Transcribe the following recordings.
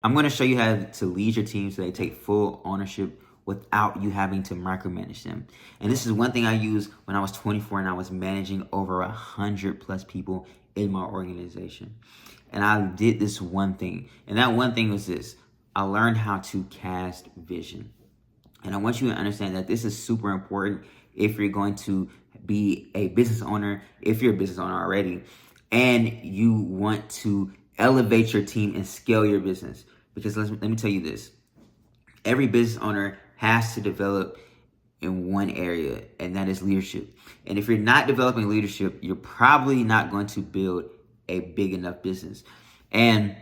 I'm going to show you how to lead your team so they take full ownership without you having to micromanage them. And this is one thing I used when I was 24 and I was managing over 100 plus people in my organization. And I did this one thing. And that one thing was this. I learned how to cast vision. And I want you to understand that this is super important if you're going to be a business owner, if you're a business owner already, and you want to elevate your team and scale your business. Because let me tell you this. Every business owner has to develop in one area, and that is leadership. And if you're not developing leadership, you're probably not going to build a big enough business. And I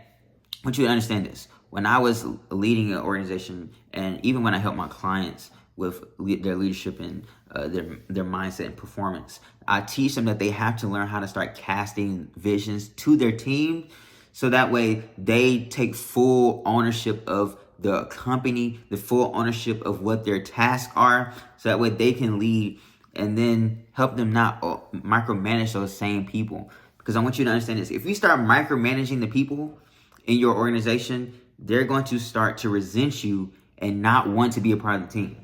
want you to understand this. When I was leading an organization, and even when I help my clients with their leadership and their mindset and performance, I teach them that they have to learn how to start casting visions to their team, so that way they take full ownership of the company, the full ownership of what their tasks are, so that way they can lead and then help them not micromanage those same people. Because I want you to understand this. If you start micromanaging the people in your organization, they're going to start to resent you and not want to be a part of the team.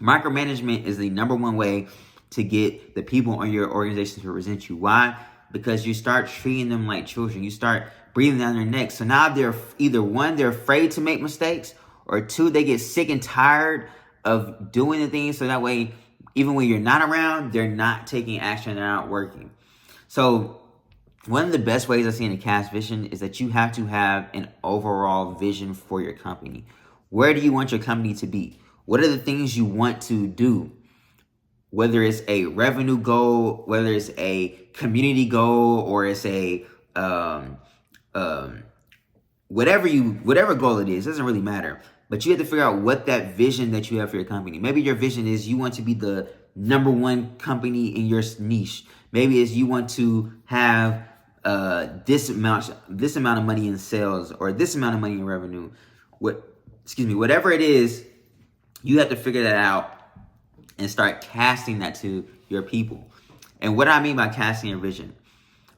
Micromanagement is the number one way to get the people on your organization to resent you. Why? Because you start treating them like children. You start breathing down their necks. So now they're either one, they're afraid to make mistakes, or two, they get sick and tired of doing the things. So that way, even when you're not around, they're not taking action, they're not working. So one of the best ways I've seen to cast vision is that you have to have an overall vision for your company. Where do you want your company to be? What are the things you want to do? Whether it's a revenue goal, whether it's a community goal, or it's a whatever goal it is, doesn't really matter. But you have to figure out what that vision that you have for your company. Maybe your vision is you want to be the number one company in your niche. Maybe it's you want to have this amount of money in sales, or this amount of money in revenue. Whatever it is, you have to figure that out and start casting that to your people. And what I mean by casting your vision,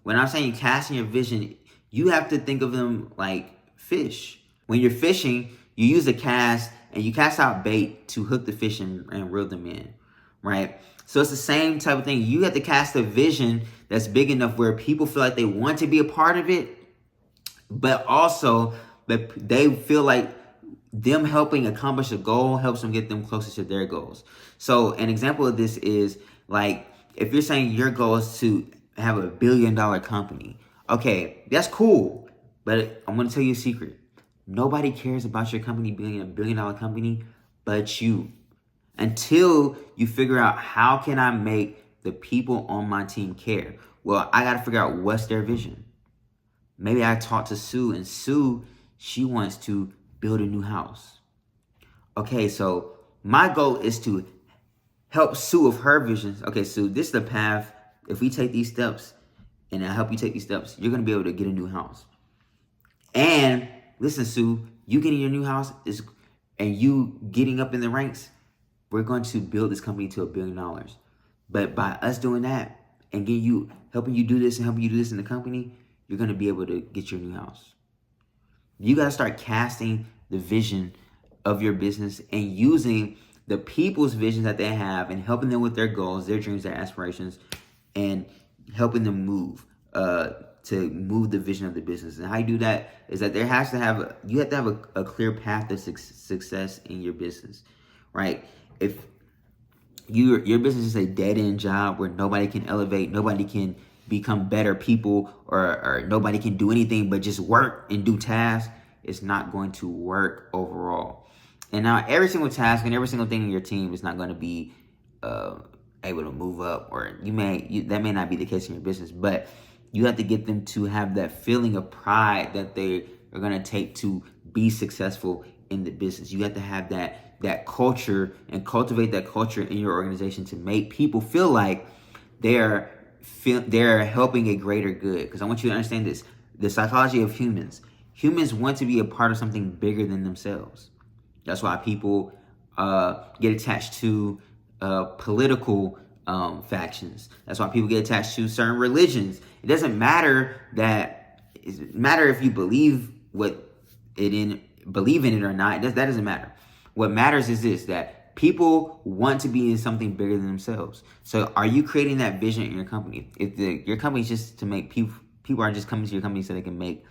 when I'm saying casting your vision, you have to think of them like fish. When you're fishing, you use a cast and you cast out bait to hook the fish and reel them in, right? So it's the same type of thing. You have to cast a vision that's big enough where people feel like they want to be a part of it, but also that they feel like them helping accomplish a goal helps them get them closer to their goals. So an example of this is like, if you're saying your goal is to have $1 billion company, okay, that's cool. But I'm going to tell you a secret. Nobody cares about your company being a $1 billion company but you. Until you figure out, how can I make the people on my team care? Well, I got to figure out what's their vision. Maybe I talked to Sue, and Sue, she wants to build a new house. Okay, so my goal is to help Sue with her visions. Okay, Sue, this is the path. If we take these steps and I help you take these steps, you're going to be able to get a new house. And listen, Sue, you getting your new house and you getting up in the ranks, we're going to build this company to $1 billion. But by us doing that and helping you do this and helping you do this in the company, you're going to be able to get your new house. You got to start casting the vision of your business and using the people's visions that they have and helping them with their goals, their dreams, their aspirations, and helping them move to move the vision of the business. And how you do that is that you have to have a clear path to success in your business, right? If your business is a dead-end job where nobody can elevate, nobody can become better people, or nobody can do anything but just work and do tasks, it's not going to work overall. And now every single task and every single thing in your team is not going to be able to move up, or that may not be the case in your business, but you have to get them to have that feeling of pride that they are going to take to be successful in the business. You have to have that culture and cultivate that culture in your organization to make people feel like they're helping a greater good. Because I want you to understand this. The psychology of humans want to be a part of something bigger than themselves. That's why people get attached to political factions. That's why people get attached to certain religions. It doesn't matter if you believe what believe in it or not, that doesn't matter. What matters is this, that people want to be in something bigger than themselves. So are you creating that vision in your company? If your company is just to make people are just coming to your company so they can make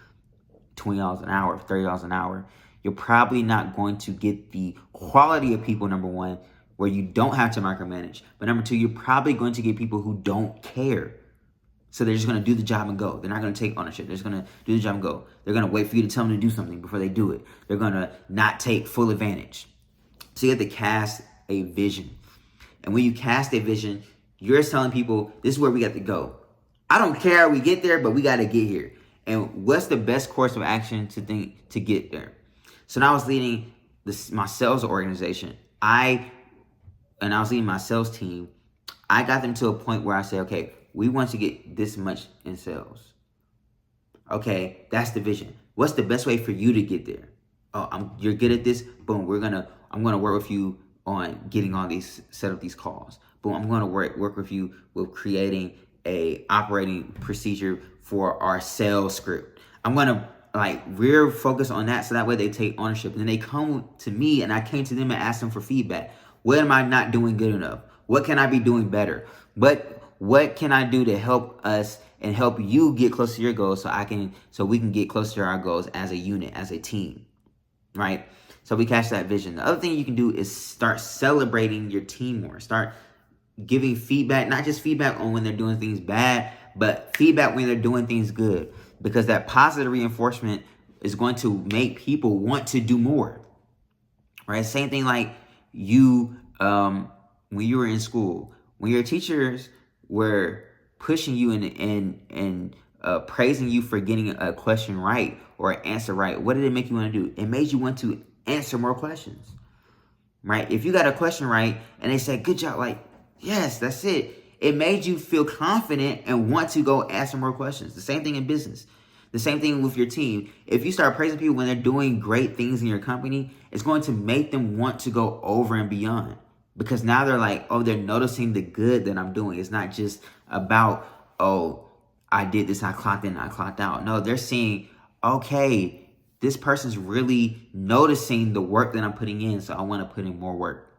$20 an hour, $30 an hour, you're probably not going to get the quality of people, number one, where you don't have to micromanage. But number two, you're probably going to get people who don't care. So they're just going to do the job and go. They're not going to take ownership. They're just going to do the job and go. They're going to wait for you to tell them to do something before they do it. They're going to not take full advantage. So you have to cast a vision. And when you cast a vision, you're telling people, this is where we got to go. I don't care how we get there, but we got to get here. And what's the best course of action to get there? So now I was leading my sales organization. I was leading my sales team. I got them to a point where I said, okay, we want to get this much in sales. Okay, that's the vision. What's the best way for you to get there? Oh, you're good at this. Boom, I'm gonna work with you on getting all these, set up these calls. Boom, I'm gonna work with you with creating a operating procedure for our sales script. I'm gonna real focus on that so that way they take ownership. And then they come to me and I came to them and asked them for feedback. What am I not doing good enough? What can I be doing better? What can I do to help us and help you get closer to your goals so we can get closer to our goals as a unit, as a team, right? So we catch that vision. The other thing you can do is start celebrating your team more. Start giving feedback, not just feedback on when they're doing things bad, but feedback when they're doing things good. Because that positive reinforcement is going to make people want to do more, right? Same thing like you, when you were in school, when your teachers were pushing you and praising you for getting a question right or an answer right, what did it make you want to do? It made you want to answer more questions, right? If you got a question right and they said, good job, yes, that's it. It made you feel confident and want to go answer more questions. The same thing in business. The same thing with your team. If you start praising people when they're doing great things in your company, it's going to make them want to go over and beyond. Because now they're like, oh, they're noticing the good that I'm doing. It's not just about, oh, I did this, I clocked in, I clocked out. No, they're seeing, okay, this person's really noticing the work that I'm putting in, so I want to put in more work.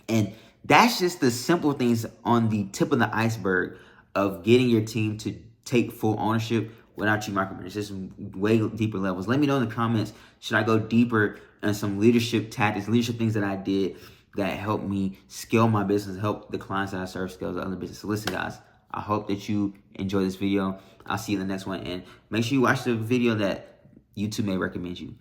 And that's just the simple things on the tip of the iceberg of getting your team to take full ownership without you micromanaging. Just way deeper levels. Let me know in the comments, should I go deeper in some leadership tactics, leadership things that I did that helped me scale my business, help the clients that I serve scale the other business. So listen, guys, I hope that you enjoy this video. I'll see you in the next one. And make sure you watch the video that YouTube may recommend you.